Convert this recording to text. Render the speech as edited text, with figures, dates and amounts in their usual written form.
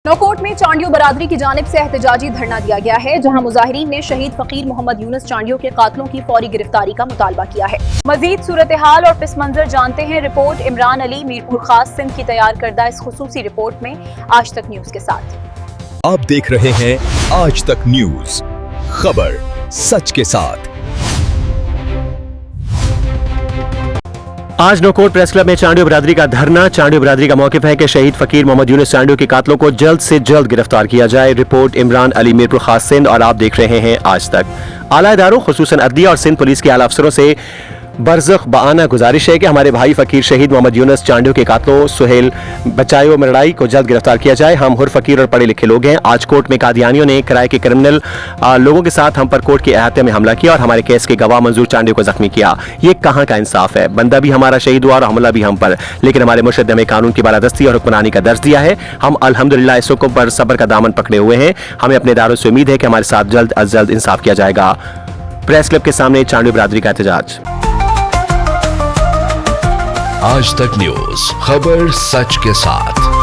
नौकोट में चांडियो बरादरी की जानिब से एहतजाजी धरना दिया गया है, जहां मुजाहिरीन ने शहीद फकीर मोहम्मद यूनुस चांडियो के कातलों की फौरी गिरफ्तारी का मुतालबा किया है। मजीद सूरत हाल और पिस मंजर जानते हैं रिपोर्ट इमरान अली मीरपुर खास सिंध की तैयार करदा इस खुसूसी रिपोर्ट में आज तक न्यूज के साथ। आप देख रहे हैं आज तक न्यूज, खबर सच के साथ। आज नौकोट प्रेस क्लब में चांडियो बरादरी का धरना। चांडियो बरादरी का मौकिफ है कि शहीद फकीर मोहम्मद यूनुस चांडियो के कातलों को जल्द से जल्द गिरफ्तार किया जाए। रिपोर्ट इमरान अली मीरपुर खास सिंध और आप देख रहे हैं आज तक। आला इदारों खुसूसन अदलिया और सिंध पुलिस के आला अफसरों से बरज़ख बआना गुजारिश है कि हमारे भाई फकीर शहीद मोहम्मद यूनुस चांडियो के कातलों सुहेल बचायो मरड़ाई को जल्द गिरफ्तार किया जाए। हम हुर फकीर और पढ़े लिखे लोग हैं। आज कोर्ट में कादियानियों ने किराए के क्रिमिनल लोगों के साथ हम पर कोर्ट के अहाते में हमला किया और हमारे केस के गवाह मंजूर चांडियो को जख्मी किया। ये कहाँ का इंसाफ है? बंदा भी हमारा शहीद हुआ और हमला भी हम पर, लेकिन हमारे मुर्शिद ने हमें कानून की बालादस्ती और हुक्मरानी का दर्ज दिया है। हम अल्हम्दुलिल्लाह इस हुक्म पर सब्र का दामन पकड़े हुए हैं। हमें अपने इदारों से उम्मीद है कि हमारे साथ जल्द अज जल्द इंसाफ किया जाएगा। प्रेस क्लब के सामने चांडियो बरादरी का एहतजाज। आज तक न्यूज, खबर सच के साथ।